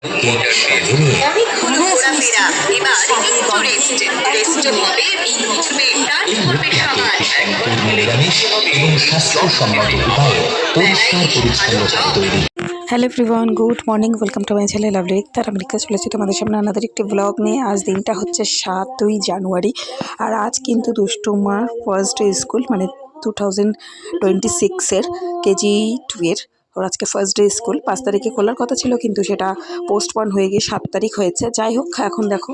অনেক হলো ঘোরাফেরা, এবার একটু রেস্ট। রেস্ট হবে, ঘুরবে, টান ধরবে সবার। একদম নিরামিষ এবং স্বাস্থ্যসম্মত উপায়ে পরিষ্কার পরিচ্ছন্নভাবে তৈরি। Hello everyone, good morning, welcome to my channel lovely. তার আমেরিকা চলেছি তোমাদের সামনে আমাদের একটি ব্লগ নিয়ে। আজ দিনটা হচ্ছে 7ই জানুয়ারি, আর আজ কিন্তু দুষ্টুমার ফার্স্ট ডে স্কুল, মানে 2026-এর KG2 এর। ওর আজকে ফার্স্ট ডে স্কুল। 5 তারিখে খোলার কথা ছিল, কিন্তু সেটা পোস্টপন হয়ে গিয়ে 7 তারিখ হয়েছে। যাই হোক, এখন দেখো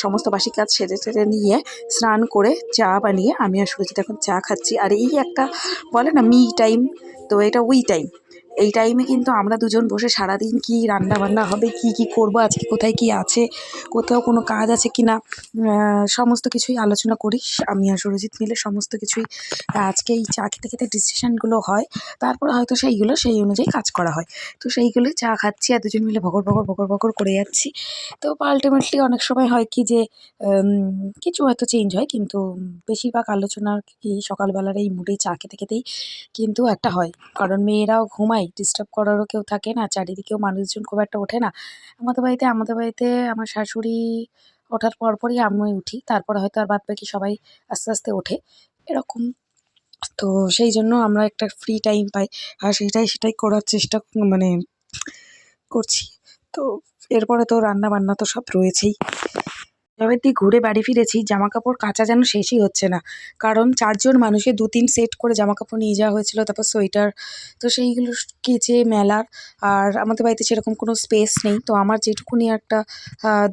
সমস্ত বাসি কাজ সেরে টেরে নিয়ে স্নান করে চা বানিয়ে আমি আর সুরজিৎ এখন চা খাচ্ছি। আর এই একটা বলে না মি টাইম, তো এটা উই টাইম। এই টাইমে কিন্তু আমরা দুজন বসে সারাদিন কি রান্না বান্না হবে, কি করব, আজকে কোথায় কি আছে, কোথাও কোনো কাজ আছে কি না, সমস্ত কিছুই আলোচনা করি আমি আর সুরজিৎ মিলে। সমস্ত কিছুই আজকে এই চা খেতে খেতে ডিসিশানগুলো হয়, তারপরে হয়তো সেই অনুযায়ী কাজ করা হয়। তো সেইগুলোই চা খাচ্ছি আর দুজন মিলে ভগর করে যাচ্ছি। তো আলটিমেটলি অনেক সময় হয় কি যে কিছু হয়তো চেঞ্জ হয়, কিন্তু বেশিরভাগ আলোচনা কি সকালবেলার এই মুডে চা খেতে খেতেই কিন্তু একটা হয়। কারণ মেয়েরাও ঘুমায়, ডিস্টার্ব করারও কেউ থাকে না, চারিদিকেও মানুষজন খুব একটা ওঠে না। আমাদের বাড়িতে আমার শাশুড়ি ওঠার পরপরই আমি উঠি, তারপরে হয়তো আর বাদবাকি সবাই আস্তে আস্তে ওঠে, এরকম। তো সেই জন্য আমরা একটা ফ্রি টাইম পাই, আর সেটাই করার চেষ্টা মানে করছি। তো এরপরে তো রান্না বান্না তো সব রয়েছেই। এবার দিয়ে ঘুরে বাড়ি ফিরেছি, জামাকাপড় কাচা যেন শেষই হচ্ছে না। কারণ 4 জন মানুষের 2-3 সেট করে জামাকাপড় নিয়ে যাওয়া হয়েছিল, তারপর সোয়েটার। তো সেইগুলো কেচে মেলার, আর আমাদের বাড়িতে সেরকম কোনো স্পেস নেই। তো আমার যেটুকুনি একটা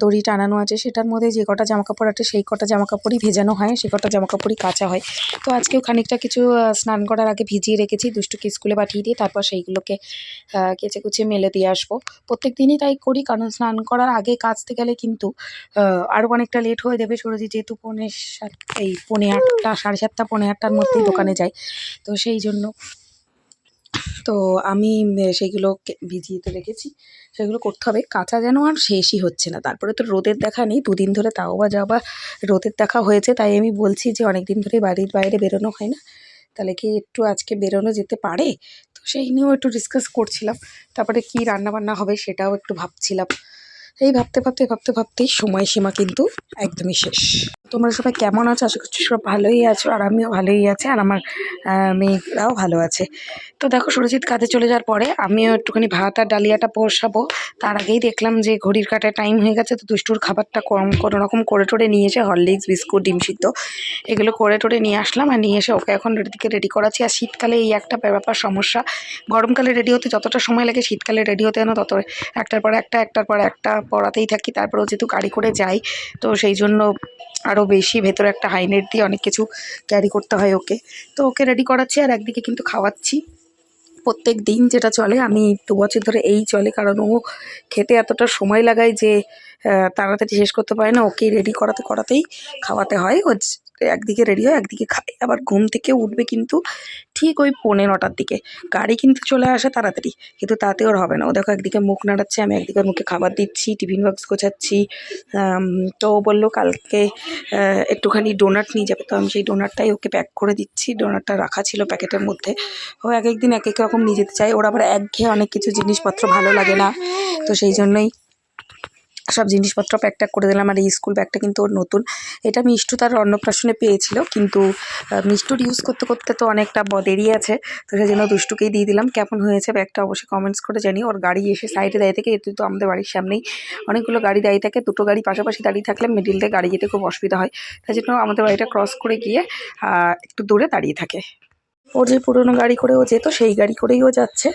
দড়ি টানানো আছে, সেটার মধ্যে যে কটা জামাকাপড় আছে সেই কটা জামাকাপড়ই ভেজানো হয়, সে কটা জামাকাপড়ই কাচা হয়। তো আজকেও খানিকটা কিছু স্নান করার আগে ভিজিয়ে রেখেছি, দুষ্টুকে স্কুলে পাঠিয়ে দিয়ে তারপর সেইগুলোকে কেচে কুচে মেলে দিয়ে আসবো। প্রত্যেক দিনই তাই করি, কারণ স্নান করার আগে কাচতে গেলে কিন্তু আরও অনেকটা লেট হয়ে যাবে। সুরজিৎ যেহেতু 7:45, এই 7:45, 7:30, 8:45টার মধ্যেই দোকানে যায়, তো সেই জন্য তো আমি সেইগুলো ভিজিয়ে তো রেখেছি, সেগুলো করতে হবে। কাঁচা যেন আর শেষই হচ্ছে না। তারপরে তো রোদের দেখা নেই, 2 দিন ধরে তাও বা যা বা রোদের দেখা হয়েছে। তাই আমি বলছি যে অনেক দিন ধরে বাড়ির বাইরে বেরোনো হয় না, তাহলে কি একটু আজকে বেরোনো যেতে পারে? তো সেই নিয়েও একটু ডিসকাস করছিলাম। তারপরে কি রান্নাবান্না হবে সেটাও একটু ভাবছিলাম। এই ভাবতেই সময়সীমা কিন্তু একদমই শেষ। তোমরা সবাই কেমন আছো? আশা করছি সব ভালোই আছো, আর আমিও ভালোই আছি, আর আমার মেয়েরাও ভালো আছে। তো দেখো, সুরজিৎ কাজে চলে যাওয়ার পরে আমিও একটুখানি ভাত আর ডালিয়াটা বসাবো। তার আগেই দেখলাম যে ঘড়ির কাঁটায় টাইম হয়ে গেছে। তো দুষ্টুর খাবারটা কোনো রকম করে টোরে নিয়ে এসে হরলিক্স, বিস্কুট, ডিম সিদ্ধ এগুলো করে টোরে নিয়ে আসলাম, আর নিয়ে এসে ওকে এখন রেডি করাচ্ছি। আর শীতকালে এই একটা ব্যাপার সমস্যা, গরমকালে রেডি হতে যতটা সময় লাগে শীতকালে রেডি হতে যেন তত একটার পর একটা পড়াতেই থাকি। তারপরেও যেহেতু গাড়ি করে যাই, তো সেই জন্য আরও বেশি ভেতরে একটা হাইনেট দিয়ে অনেক কিছু ক্যারি করতে হয় ওকে। তো ওকে রেডি করাচ্ছি আর একদিকে কিন্তু খাওয়াচ্ছি। প্রত্যেক দিন যেটা চলে, আমি 2 বছর ধরে এই চলে, কারণ ও খেতে এতটা সময় লাগায় যে তাড়াতাড়ি শেষ করতে পারে না। ওকে রেডি করাতেই খাওয়াতে হয়। ও একদিকে রেডি হয়, একদিকে খায়। আবার ঘুম থেকে উঠবে কিন্তু ঠিক ওই 9:45টার দিকে। গাড়ি কিন্তু চলে আসে তাড়াতাড়ি, কিন্তু তাতে ওর হবে না। ও দেখো একদিকে মুখ নাড়াচ্ছে, আমি একদিকে ওর মুখে খাবার দিচ্ছি, টিফিন বক্স গোছাচ্ছি। তো ও বললো কালকে একটুখানি ডোনাট নিয়ে যাবে, তো আমি সেই ডোনাটটাই ওকে প্যাক করে দিচ্ছি। ডোনাটটা রাখা ছিল প্যাকেটের মধ্যে। ও এক একদিন এক এক রকম নিয়ে যেতে চায়। ওর আবার একঘেয়ে অনেক কিছু জিনিসপত্র ভালো লাগে না, তো সেই জন্যই সব জিনিসপত্র প্যাক করে দিলাম। আর এই স্কুল ব্যাগটা কিন্তু ওর নতুন। এটা মিষ্টু তার অন্নপ্রাশনে পেয়েছিল, কিন্তু মিষ্টুর ইউজ করতে করতে তো অনেকটা দেরি আছে, তো সেই জন্য দুষ্টুকেই দিয়ে দিলাম। কেমন হয়েছে ব্যাগটা অবশ্যই কমেন্টস করে জানিও। ওর গাড়ি এসে সাইডে দাঁড়িয়ে থাকে, এতে তো আমাদের বাড়ির সামনেই অনেকগুলো গাড়ি দাঁড়িয়ে থাকে। 2টো গাড়ি পাশাপাশি দাঁড়িয়ে থাকলে মিডিল দিয়ে গাড়ি যেতে খুব অসুবিধা হয়, তাই জন্য আমাদের বাড়িটা ক্রস করে গিয়ে একটু দূরে দাঁড়িয়ে থাকে। ওর যে পুরোনো গাড়ি করে ও যেত, সেই গাড়ি করেই ও যাচ্ছে।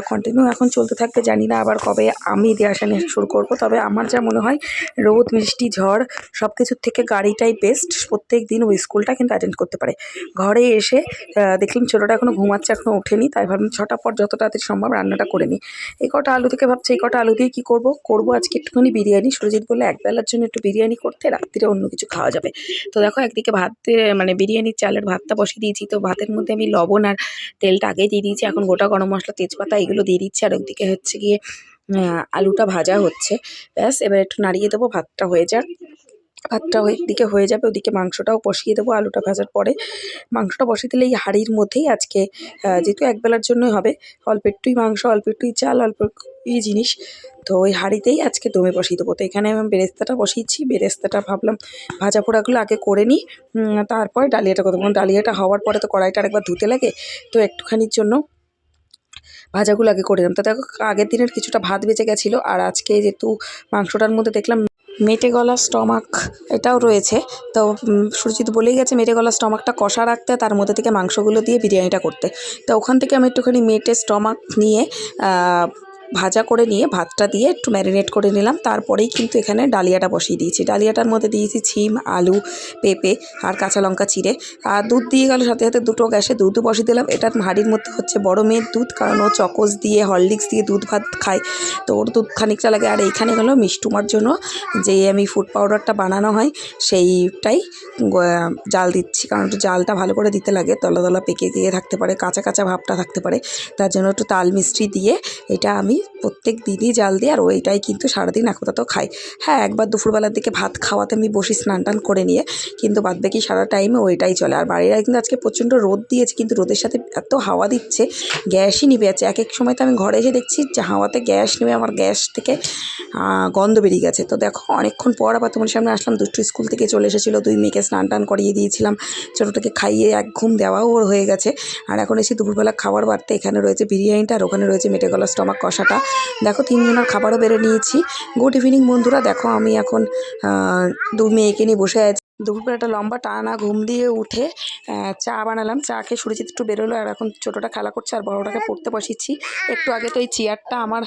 কন্টিনিউ এখন চলতে থাকবে, জানি না আবার কবে আমি দিয়ে আসা নিয়ে শুরু করব। তবে আমার যা মনে হয়, রোদ, বৃষ্টি, ঝড় সব কিছুর থেকে গাড়িটাই বেস্ট। প্রত্যেক দিন ওই স্কুলটা কিন্তু অ্যাটেন্ড করতে পারে। ঘরে এসে দেখলাম ছোটোটা এখনও ঘুমাচ্ছে, এখনও ওঠেনি, তাই ভাবলাম 6টার পর যত তাড়াতাড়ি সম্ভব রান্নাটা করে নিই। এই কটা আলু থেকে ভাবছি, এই কটা আলু দিয়ে কী করবো আজকে একটুখানি বিরিয়ানি। সুরজিৎ বললে একবেলার জন্য একটু বিরিয়ানি করতে, রাত্রিরে অন্য কিছু খাওয়া যাবে। তো দেখো একদিকে মানে বিরিয়ানির চালের ভাতটা বসিয়ে দিয়েছি। তো ভাতের মধ্যে আমি লবণ আর তেলটা আগেই দিয়ে দিয়েছি, এখন গোটা গরম মশলা, তেজপাতা এগুলো দিয়ে দিচ্ছি। আর ওইদিকে হচ্ছে গিয়ে আলুটা ভাজা হচ্ছে। ব্যাস, এবার একটু নাড়িয়ে দেবো, ভাতটা হয়ে যাক। ভাতটা ওইদিকে হয়ে যাবে, ওদিকে মাংসটাও বসিয়ে দেবো আলুটা ভাজার পরে। মাংসটা বসিয়ে দিলে এই হাঁড়ির মধ্যেই আজকে যেহেতু একবেলার জন্যই হবে, অল্প একটুই মাংস, অল্প একটুই চাল, অল্প এই জিনিস, তো ওই হাঁড়িতেই আজকে দমে বসিয়ে দেবো। তো এখানে আমি বেরেস্তাটা বসিয়েছি, বেরেস্তাটা ভাবলাম ভাজা পোড়াগুলো আগে করে নিই, তারপরে ডালিয়াটা করবো। ডালিয়াটা হওয়ার পরে তো কড়াইটা আরেকবার ধুতে লাগে, তো একটুখানির জন্য ভাজাগুলো আগে করে নিলাম। তো দেখো আগের দিনের কিছুটা ভাত বেঁচে গেছিলো, আর আজকে যেহেতু মাংসটার মধ্যে দেখলাম মেটে গলা স্টমাক এটাও রয়েছে, তো সুরজিৎ বলেই গেছে মেটে গলা স্টমাকটা কষা রাখতে, তার মধ্যে থেকে মাংসগুলো দিয়ে বিরিয়ানিটা করতে। তো ওখান থেকে আমি একটুখানি মেটে স্টমাক নিয়ে ভাজা করে নিয়ে ভাতটা দিয়ে একটু ম্যারিনেট করে নিলাম। তারপরেই কিন্তু এখানে ডালিয়াটা বসিয়ে দিয়েছি। ডালিয়াটার মধ্যে দিয়েছি শিম, আলু, পেঁপে আর কাঁচা লঙ্কা চিড়ে, আর দুধ দিয়ে গেল সাথে সাথে দুটো গ্যাসে দুধও বসিয়ে দিলাম। এটার হাঁড়ির মধ্যে হচ্ছে বড় মেয়ের দুধ, কারণ ও চকোস দিয়ে হরলিক্স দিয়ে দুধ ভাত খায়, তো ওর দুধ খানিকটা লাগে। আর এইখানে হলো মিষ্টুমার জন্য যে আমি ফুড পাউডারটা বানানো হয় সেইটাই জাল দিচ্ছি, কারণ একটু জালটা ভালো করে দিতে লাগে, দলা দলা পেকে দিয়ে থাকতে পারে, কাঁচা কাঁচা ভাবটা থাকতে পারে, তার জন্য একটু তাল মিষ্টি দিয়ে এটা আমি প্রত্যেক দিনই জাল দিই। আর ওইটাই কিন্তু সারাদিন আপাতত খাই। হ্যাঁ, একবার দুপুরবেলার দিকে ভাত খাওয়াতে আমি বসি স্নান টান করে নিয়ে, কিন্তু বাদবাকি সারা টাইমে ওইটাই চলে। আর বাড়ির কিন্তু আজকে প্রচণ্ড রোদ দিয়েছে, কিন্তু রোদের সাথে এত হাওয়া দিচ্ছে গ্যাসই নিভে যাচ্ছে। এক এক সময় তো আমি ঘরে এসে দেখছি যে হাওয়াতে গ্যাস নেমে আমার গ্যাস থেকে গন্ধ বেরিয়ে গেছে। তো দেখো অনেকক্ষণ পর আবার তোমার সামনে আসলাম। দুষ্টু স্কুল থেকে চলে এসেছিলো, দুই মেয়েকে স্নান টান করিয়ে দিয়েছিলাম, ছোটোটাকে খাইয়ে এক ঘুম দেওয়াও ওর হয়ে গেছে। আর এখন এসে দুপুরবেলা খাবার বাড়তে এখানে রয়েছে বিরিয়ানিটা, আর ওখানে রয়েছে মেটে গলা স্টমাক কষাটা। দেখো তিনজনের খাবারও বেড়ে নিয়েছি। গুড ইভিনিং বন্ধুরা। দেখো আমি এখন দুই মেয়েকে নিয়ে বসে আছি। দুপুরবেলা একটা লম্বা টানা ঘুম দিয়ে উঠে চা বানালাম, চা খেয়ে সুরজিৎ একটু বেরোলো, আর এখন ছোটোটা খেলা করছে আর বড়োটাকে পড়তে বসিয়েছি। একটু আগে তো এই চেয়ারটা আমার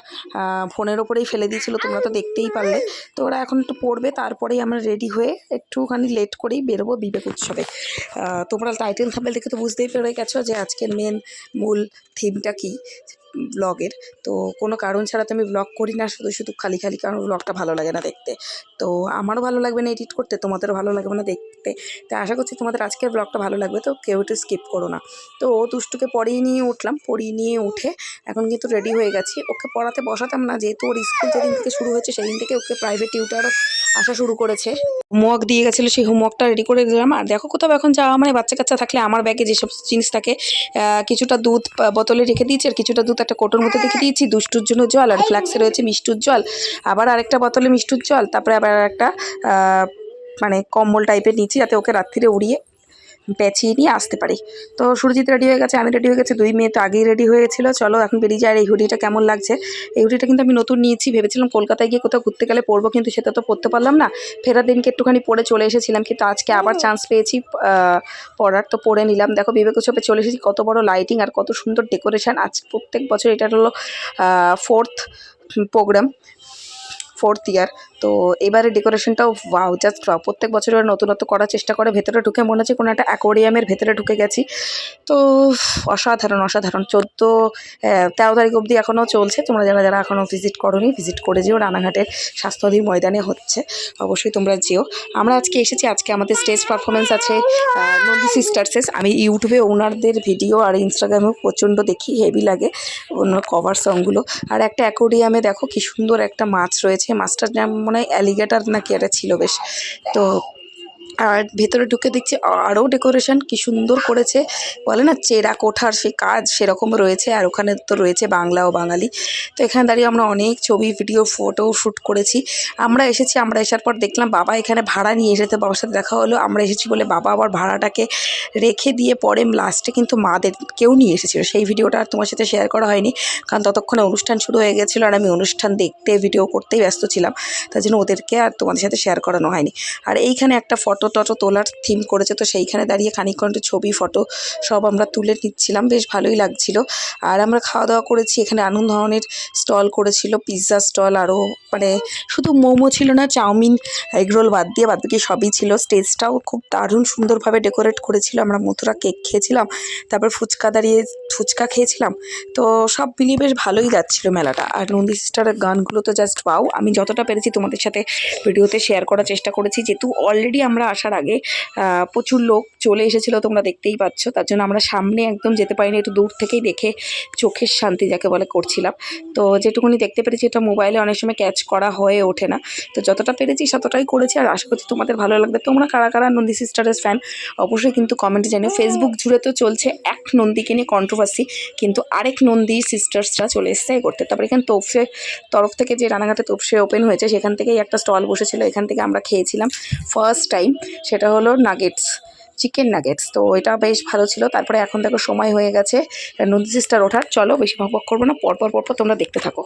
ফোনের ওপরেই ফেলে দিয়েছিলো, তোমরা তো দেখতেই পারলে। তো ওরা এখন একটু পড়বে, তারপরেই আমরা রেডি হয়ে একটুখানি লেট করেই বেরোবো বিবেক উৎসবে। তোমরা টাইটেল থাম্বনেল দেখে তো বুঝতেই পেরে গেছো যে আজকের মূল থিমটা কী ব্লগের। তো কোনো কারণ ছাড়া তো আমি ব্লগ করি না, শুধু শুধু খালি খালি, কারণ ব্লগটা ভালো লাগে না দেখতে। তো আমারও ভালো লাগবে না এডিট করতে, তোমাদেরও ভালো লাগবে না দেখতে। তো আশা করছি তোমাদের আজকের ব্লগটা ভালো লাগবে, তো কেউ একটু স্কিপ করো না। তো ও দুষ্টুকে পড়িয়ে নিয়ে উঠলাম, পড়িয়ে নিয়ে উঠে এখন কিন্তু রেডি হয়ে গেছি। ওকে পড়াতে বসাতাম না, যেহেতু ওর স্কুল যেদিন থেকে শুরু হয়েছে সেদিন থেকে ওকে প্রাইভেট টিউটারও আসা শুরু করেছে। হোমওয়ার্ক দিয়ে গেছিলো, সেই হোমওয়ার্কটা রেডি করে দিলাম। আর দেখো কোথাও এখন যাওয়া মানে বাচ্চা কাচ্চা থাকলে আমার ব্যাগে যেসব জিনিস থাকে, কিছুটা দুধ বোতলে রেখে দিয়েছি, আর কিছুটা দুধ একটা কোটোর মধ্যে রেখে দিয়েছি, দুষ্টুর জন্য জল, আর ফ্ল্যাক্সে রয়েছে মিষ্টুর জল, আবার আরেকটা বোতলে মিষ্টুর জল, তারপরে আবার একটা মানে কম্বল টাইপের নিচে, যাতে ওকে রাত্রিরে উড়িয়ে পেঁচিয়ে নিয়ে আসতে পারি। তো সুরজিৎ রেডি হয়ে গেছে, আমি রেডি হয়ে গেছি, দুই মেয়ে তো আগেই রেডি হয়ে গেছিলো। চলো এখন বেরিয়ে যায়। এই হুডিটা কেমন লাগছে? এই হুডিটা কিন্তু আমি নতুন নিয়েছি, ভেবেছিলাম কলকাতায় গিয়ে কোথাও ঘুরতে গেলে পরবো, কিন্তু সেটা তো পরতে পারলাম না। ফেরার দিনকে একটুখানি পরে চলে এসেছিলাম, কিন্তু আজকে আবার চান্স পেয়েছি পরার, তো পরে নিলাম। দেখো বিবেক উৎসবে চলে এসেছি, কত বড় লাইটিং আর কত সুন্দর ডেকোরেশন। আজ প্রত্যেক বছর এটা হলো 4th প্রোগ্রাম, 4th ইয়ার। তো এবারে ডেকোরেশনটাও ওয়াও, জাস্ট ওয়াও। প্রত্যেক বছর ওরা নতুনত্ব করার চেষ্টা করে। ভেতরে ঢুকে মনে হচ্ছে কোনো একটা অ্যাকোয়ারিয়ামের ভেতরে ঢুকে গেছি। তো অসাধারণ অসাধারণ। 13 তারিখ অবধি এখনও চলছে। তোমরা যারা যারা এখনও ভিজিট করোনি, ভিজিট করে যেও। রানাঘাটের স্বাস্থ্যদী ময়দানে হচ্ছে, অবশ্যই তোমরা যেও। আমরা আজকে এসেছি, আজকে আমাদের স্টেজ পারফরমেন্স আছে নন্দী সিস্টার্সের। আমি ইউটিউবে ওনারদের ভিডিও আর ইনস্টাগ্রামেও প্রচণ্ড দেখি, হেভি লাগে ওনার কভার সংগুলো। আর একটা অ্যাকোয়ারিয়ামে দেখো কি সুন্দর একটা মাছ রয়েছে, মাছটার নাম মনে হয় অ্যালিগেটর নাকি এটা ছিল বেশ। তো আর ভেতরে ঢুকে দেখছি আরও ডেকোরেশন কি সুন্দর করেছে, বলে না চেরা কোঠার সেই কাজ, সেরকম রয়েছে। আর ওখানে তো রয়েছে বাংলা ও বাঙালি। তো এখানে দাঁড়িয়ে আমরা অনেক ছবি, ভিডিও, ফটো শ্যুট করেছি। আমরা এসেছি, আমরা আসার পর দেখলাম বাবা এখানে ভাড়া নিয়ে এসেছে। বাবার সাথে দেখা হলো, আমরা এসেছি বলে বাবা আবার ভাড়াটাকে রেখে দিয়ে পরে লাস্টে কিন্তু মাদের কেউ নিয়ে এসেছিলো। সেই ভিডিওটা আর তোমার সাথে শেয়ার করা হয়নি, কারণ ততক্ষণে অনুষ্ঠান শুরু হয়ে গেছিলো, আর আমি অনুষ্ঠান দেখতে ভিডিও করতেই ব্যস্ত ছিলাম, তার জন্য ওদেরকে আর তোমাদের সাথে শেয়ার করানো হয়নি। আর এইখানে একটা ফটো টটো তোলার থিম করেছে, তো সেইখানে দাঁড়িয়ে খানিকক্ষণ ছবি, ফটো সব আমরা তুলে নিচ্ছিলাম, বেশ ভালোই লাগছিল। আর আমরা খাওয়া দাওয়া করেছি। এখানে নানান ধরনের স্টল করেছিল, পিৎজা স্টল, আরও মানে শুধু মোমো ছিল না, চাউমিন, এগরোল বাদ দিয়ে বাকি সবই ছিল। স্টেজটাও খুব দারুণ সুন্দরভাবে ডেকোরেট করেছিল। আমরা মথুরা কেক খেয়েছিলাম, তারপর ফুচকা খেয়েছিলাম। তো সব মিলিয়ে বেশ ভালোই যাচ্ছিলো মেলাটা। আর নন্দী সিস্টারের গানগুলো তো জাস্ট পাও। আমি যতটা পেরেছি তোমাদের সাথে ভিডিওতে শেয়ার করার চেষ্টা করেছি, যেহেতু অলরেডি আমরা আসার আগে প্রচুর লোক চলে এসেছিলো, তোমরা দেখতেই পাচ্ছ। তার জন্য আমরা সামনে একদম যেতে পারিনি, একটু দূর থেকেই দেখে চোখের শান্তি যাকে বলে করছিলাম। তো যেটুকুনি দেখতে পেরেছি, এটা মোবাইলে অনেক সময় ক্যাচ করা হয়ে ওঠে না, তো যতটা পেরেছি ততটাই করেছি। আর আশা করছি তোমাদের ভালো লাগবে। তোমরা কারা কারা নন্দী সিস্টারের ফ্যান অবশ্যই কিন্তু কমেন্টে জানিও। ফেসবুক জুড়ে তো চলছে এক নন্দীকে নিয়ে কন্ট্রোভার্সি, কিন্তু আরেক নন্দী সিস্টার্সরা চলে এসছে করতে। তারপরে এখানে তোপসে তরফ থেকে যে রানাঘাটে তোপসে ওপেন হয়েছে, সেখান থেকেই একটা স্টল বসেছিল, এখান থেকে আমরা খেয়েছিলাম ফার্স্ট টাইম। সেটা হলো নাগেটস, চিকেন নাগেটস। তো এটা বেশ ভালো ছিল। তারপরে এখন দেখো সময় হয়ে গেছে নন্দী সিস্টার ওঠার। চলো বেশি বকবক করবো না, পরপর তোমরা দেখতে থাকো।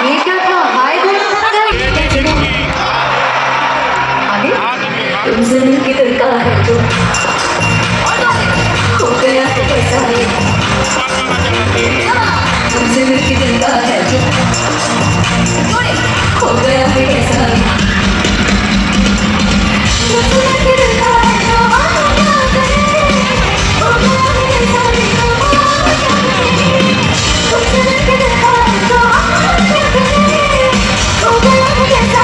ये क्या था? हाय आगे तुमसे मिलके दिल का है जो हो गया है कैसा है तुमसे मिलके दिल का है जो हो गया है कैसा है तुमसे मिलके दिल का है जो हो गया है कैसा है तुमसे मिलके दिल का है जो हो गया है कैसा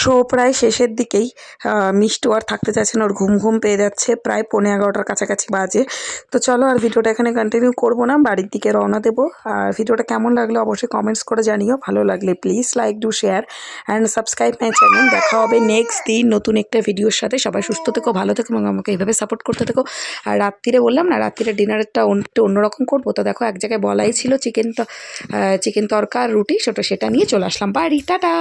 শো প্রায় শেষের দিকেই মিষ্টু আর থাকতে চাইছে না, ওর ঘুম ঘুম পেয়ে যাচ্ছে, প্রায় 11:15 কাছাকাছি বাজে। তো চলো আর ভিডিওটা এখানে কন্টিনিউ করবো না, বাড়ির দিকে রওনা দেবো। আর ভিডিওটা কেমন লাগলো অবশ্যই কমেন্টস করে জানিও, ভালো লাগলে please like do share and subscribe my channel. দেখা হবে নেক্সট দিন নতুন একটা ভিডিওর সাথে। সবাই সুস্থ থেকো, ভালো থেকো এবং আমাকে এইভাবে সাপোর্ট করতে থেকো। আর রাত্রিরে বললাম না, রাত্রিরে ডিনারটা একটু অন্যরকম করবো। তো দেখো এক জায়গায় বলাই ছিল চিকেন তরকা আর রুটি, সেটা নিয়ে চলে আসলাম বাড়ি। টাটা।